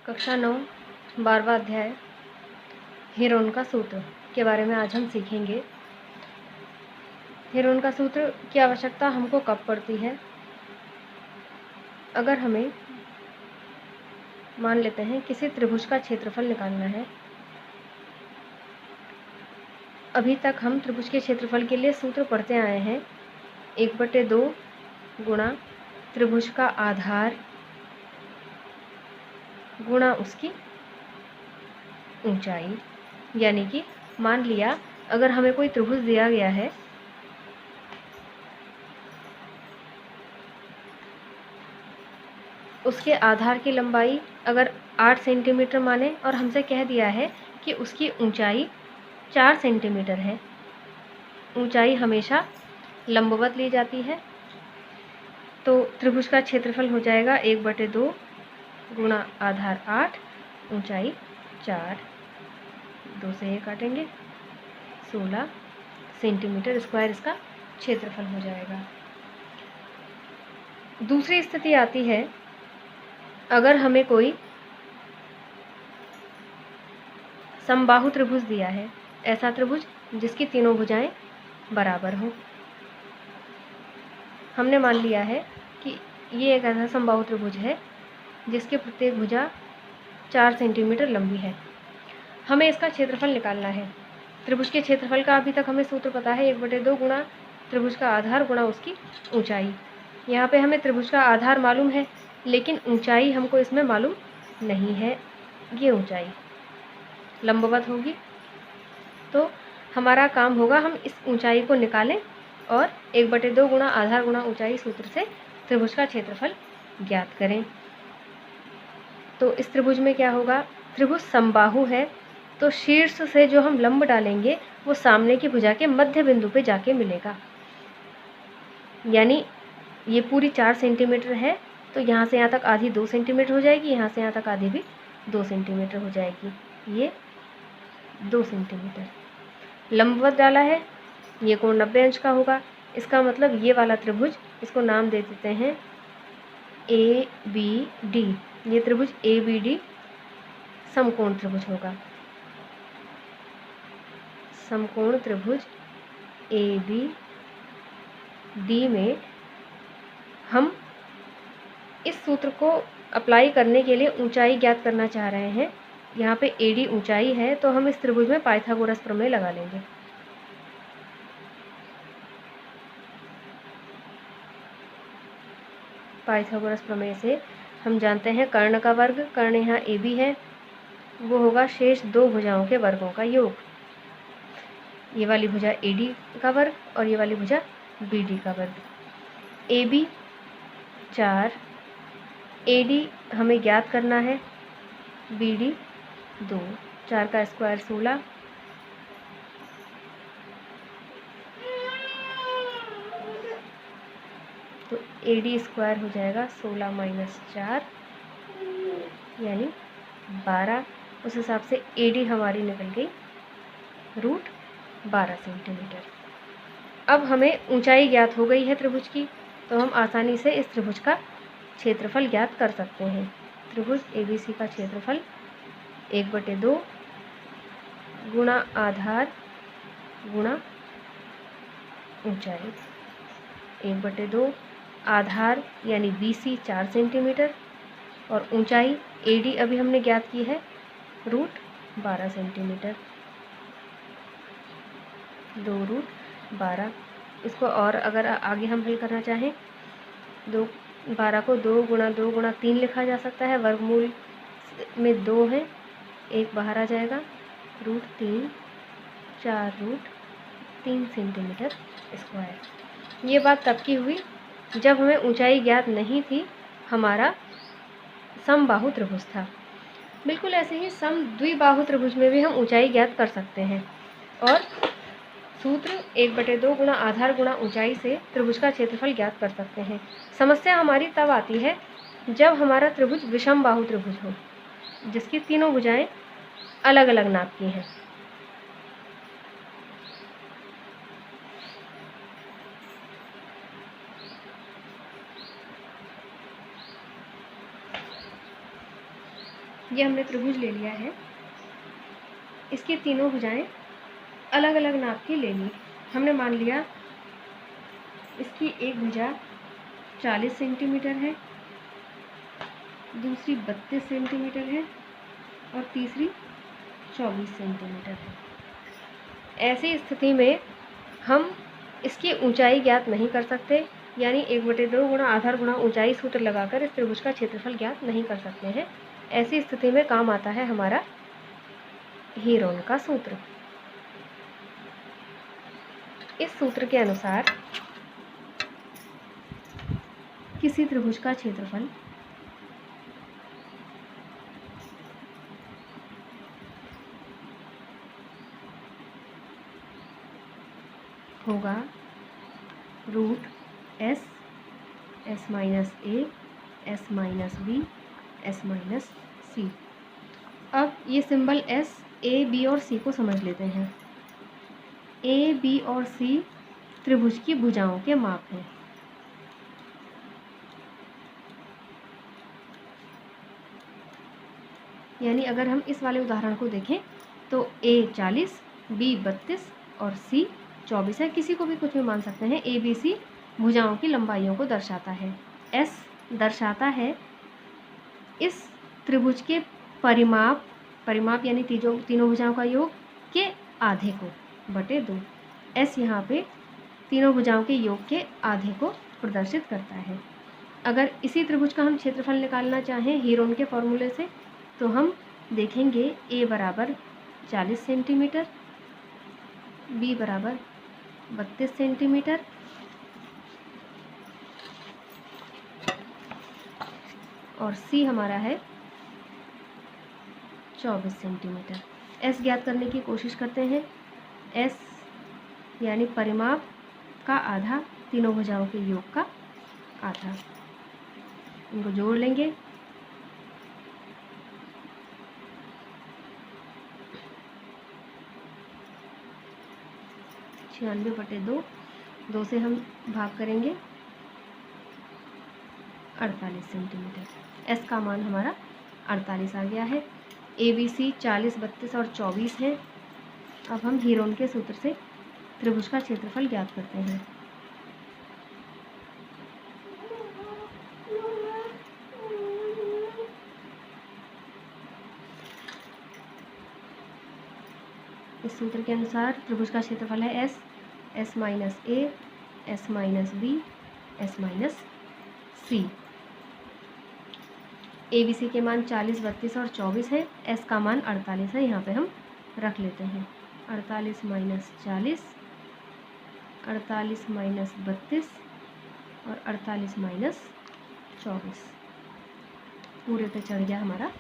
कक्षा 9 12वां अध्याय हेरोन का सूत्र के बारे में आज हम सीखेंगे। हेरोन का सूत्र की आवश्यकता हमको कब पड़ती है? अगर हमें मान लेते हैं किसी त्रिभुज का क्षेत्रफल निकालना है। अभी तक हम त्रिभुज के क्षेत्रफल के लिए सूत्र पढ़ते आए हैं। 1/2 गुणा त्रिभुज का आधार गुणा उसकी ऊंचाई। यानी कि मान लिया अगर हमें कोई त्रिभुज दिया गया है, उसके आधार की लंबाई अगर 8 सेंटीमीटर माने और हमसे कह दिया है कि उसकी ऊंचाई 4 सेंटीमीटर है। ऊंचाई हमेशा लंबवत ली जाती है, तो त्रिभुज का क्षेत्रफल हो जाएगा 1/2 गुणा आधार 8 ऊंचाई 4। 2 से ये काटेंगे, 16 सेंटीमीटर स्क्वायर इसका क्षेत्रफल हो जाएगा। दूसरी स्थिति आती है अगर हमें कोई समबाहु त्रिभुज दिया है, ऐसा त्रिभुज जिसकी तीनों भुजाएं बराबर हों। हमने मान लिया है कि ये एक ऐसा समबाहु त्रिभुज है जिसकी प्रत्येक भुजा 4 सेंटीमीटर लंबी है। हमें इसका क्षेत्रफल निकालना है। त्रिभुज के क्षेत्रफल का अभी तक हमें सूत्र पता है 1/2 गुणा त्रिभुज का आधार गुणा उसकी ऊंचाई। यहाँ पे हमें त्रिभुज का आधार मालूम है, लेकिन ऊंचाई हमको इसमें मालूम नहीं है। ये ऊंचाई लंबवत होगी, तो हमारा काम होगा हम इस ऊंचाई को निकालें और 1/2 गुणा आधार गुणा ऊंचाई सूत्र से त्रिभुज का क्षेत्रफल ज्ञात करें। तो इस त्रिभुज में क्या होगा? त्रिभुज समबाहु है, तो शीर्ष से जो हम लंब डालेंगे वो सामने की भुजा के मध्य बिंदु पे जाके मिलेगा। यानी ये पूरी 4 सेंटीमीटर है, तो यहाँ से यहाँ तक आधी 2 सेंटीमीटर हो जाएगी, यहाँ से यहाँ तक आधी भी 2 सेंटीमीटर हो जाएगी। ये 2 सेंटीमीटर लंबवत डाला है, ये कोण 90 अंश का होगा। इसका मतलब ये वाला त्रिभुज, इसको नाम दे देते हैं ABD। ये त्रिभुज ABD समकोण त्रिभुज होगा। समकोण त्रिभुज ABD में हम इस सूत्र को अप्लाई करने के लिए ऊंचाई ज्ञात करना चाह रहे हैं। यहाँ पे AD ऊंचाई है, तो हम इस त्रिभुज में पाइथागोरस प्रमेय लगा लेंगे। पाइथागोरस प्रमेय से हम जानते हैं कर्ण का वर्ग, कर्ण यहाँ AB है, वो होगा शेष 2 भुजाओं के वर्गों का योग। ये वाली भुजा AD का वर्ग और ये वाली भुजा BD का वर्ग। AB 4, AD हमें ज्ञात करना है, BD 2, 4 का स्क्वायर 16, तो AD स्क्वायर हो जाएगा 16 माइनस 4 यानी 12। उस हिसाब से AD हमारी निकल गई √12 सेंटीमीटर। अब हमें ऊंचाई ज्ञात हो गई है त्रिभुज की, तो हम आसानी से इस त्रिभुज का क्षेत्रफल ज्ञात कर सकते हैं। त्रिभुज ABC का क्षेत्रफल 1/2 गुणा आधार गुणा ऊंचाई। 1/2 आधार यानी BC 4 सेंटीमीटर और ऊंचाई AD अभी हमने ज्ञात की है √12 सेंटीमीटर। 2√12। इसको और अगर आगे हम हल करना चाहें, 12 को 2 गुणा 3 लिखा जा सकता है। वर्गमूल में 2 है, 1 बाहर आ जाएगा, √3, 4√3 सेंटीमीटर स्क्वायर। ये बात तब की हुई जब हमें ऊंचाई ज्ञात नहीं थी, हमारा समबाहु त्रिभुज था। बिल्कुल ऐसे ही समद्विबाहु त्रिभुज में भी हम ऊंचाई ज्ञात कर सकते हैं और सूत्र 1/2 गुणा आधार गुणा ऊंचाई से त्रिभुज का क्षेत्रफल ज्ञात कर सकते हैं। समस्या हमारी तब आती है जब हमारा त्रिभुज विषमबाहु त्रिभुज हो, जिसकी तीनों भुजाएं अलग अलग नाप की हैं। ये हमने त्रिभुज ले लिया है, इसकी तीनों भुजाएं अलग अलग नाप की ले ली। हमने मान लिया इसकी एक भुजा 40 सेंटीमीटर है, दूसरी 32 सेंटीमीटर है और तीसरी 24 सेंटीमीटर है। ऐसी स्थिति में हम इसकी ऊंचाई ज्ञात नहीं कर सकते, यानी 1/2 गुणा आधार गुणा ऊंचाई सूत्र लगाकर इस त्रिभुज का क्षेत्रफल ज्ञात नहीं कर सकते हैं। ऐसी स्थिति में काम आता है हमारा हीरोन का सूत्र। इस सूत्र के अनुसार किसी त्रिभुज का क्षेत्रफल होगा √S, S-A, S-B, S-C। अब ये सिंबल S, A, B और C को समझ लेते हैं। A, B और C त्रिभुज की भुजाओं के माप हैं। यानी अगर हम इस वाले उदाहरण को देखें तो A 40, B 32 और C 24 है। किसी को भी कुछ भी मान सकते हैं। A, B, C भुजाओं की लंबाइयों को दर्शाता है। S दर्शाता है इस त्रिभुज के परिमाप यानी तीनों भुजाओं का योग के आधे को बटे 2। S यहाँ पे तीनों भुजाओं के योग के आधे को प्रदर्शित करता है। अगर इसी त्रिभुज का हम क्षेत्रफल निकालना चाहें हीरोन के फॉर्मूले से, तो हम देखेंगे A बराबर 40 सेंटीमीटर, B बराबर 32 सेंटीमीटर और C हमारा है 24 सेंटीमीटर। S ज्ञात करने की कोशिश करते हैं। S यानी परिमाप का आधा तीनों भुजाओं के योग का आधा, इनको जोड़ लेंगे। छियानवे बटे 2 से हम भाग करेंगे 48 सेंटीमीटर। S का मान हमारा 48 आ गया है। ABC 40, 32 और 24 है। अब हम हीरोन के सूत्र से त्रिभुज का क्षेत्रफल ज्ञात करते हैं। इस सूत्र के अनुसार त्रिभुज का क्षेत्रफल है S, S-A, S-B, S-C। ABC के मान 40, 32 और 24 है। S का मान 48 है। यहाँ पे हम रख लेते हैं 48 - 40, 48 - 32 और 48 - 24 पूरे पे चढ़ गया हमारा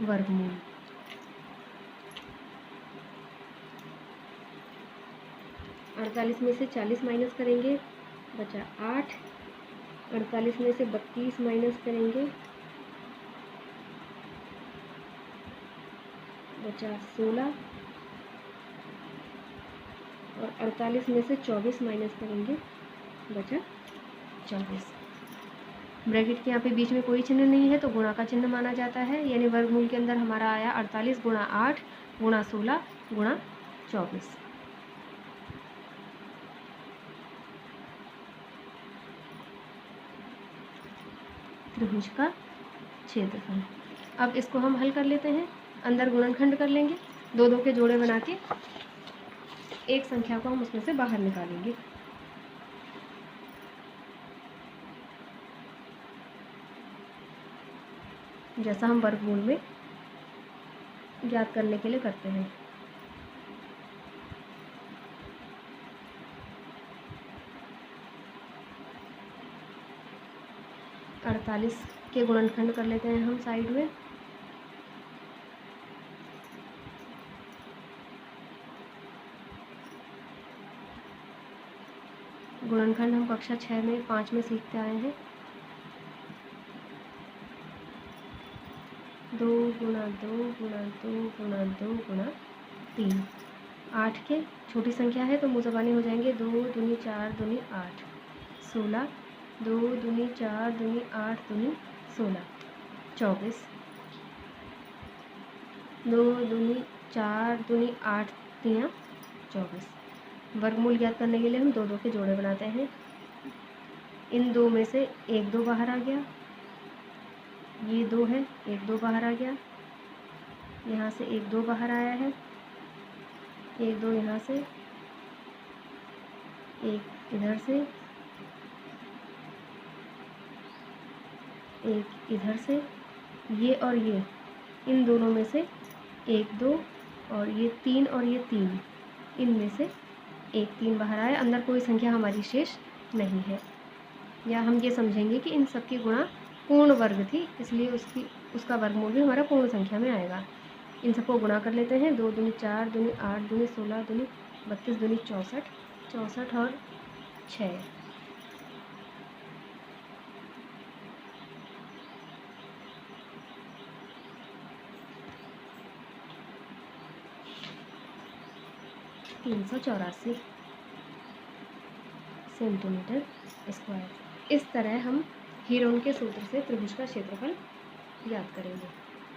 वर्गमूल। अड़तालीस में से 40 माइनस करेंगे, बचा 8। 48 में से 32 माइनस करेंगे, बचा 16 और 48 में से 24 माइनस करेंगे, बचा 24। ब्रैकेट के यहाँ पे बीच में कोई चिन्ह नहीं है तो गुणा का चिन्ह माना जाता है। यानी वर्गमूल के अंदर हमारा आया 48 × 8 × 16 × 24। त्रिभुज का क्षेत्रफल। अब इसको हम हल कर लेते हैं। अंदर गुणनखंड कर लेंगे, 2 के जोड़े बना के एक संख्या को हम उसमें से बाहर निकालेंगे। जैसा हम वर्गमूल में ज्ञात करने के लिए करते हैं। अड़तालीस के गुणनखंड कर लेते हैं हम साइड में। गुणनखंड हम कक्षा 6 में 5 में सीखते आए हैं। 2 × 2 × 2 × 2 × 3। 8 के छोटी संख्या है तो मुजबानी हो जाएंगे। 2 दूनी 4 दूनी 8, 16। 2 दूनी 4 दूनी 8 दूनी 16। 24, 2 दूनी 4 दूनी 8 3 24। वर्गमूल ज्ञात करने के लिए हम दो दो के जोड़े बनाते हैं। इन दो में से एक दो बाहर आ गया, ये 2 है, एक 2 बाहर आ गया, यहाँ से एक 2 बाहर आया है, एक 2 यहाँ से, एक इधर से, एक इधर से, ये और ये, इन दोनों में से एक 2 और ये 3 और ये 3, इनमें से एक 3 बाहर आया। अंदर कोई संख्या हमारी शेष नहीं है, या हम ये समझेंगे कि इन सब की गुणा पूर्ण वर्ग थी, इसलिए उसका वर्गमूल भी हमारा पूर्ण संख्या में आएगा। इन सबको गुणा कर लेते हैं। 2 दूनी 4 दूनी 8 दूनी 16 दूनी 32 दूनी 64, 64 और 6, 384 सेंटीमीटर स्क्वायर। इस तरह हम हीरोन के सूत्र से त्रिभुज का क्षेत्रफल ज्ञात करेंगे।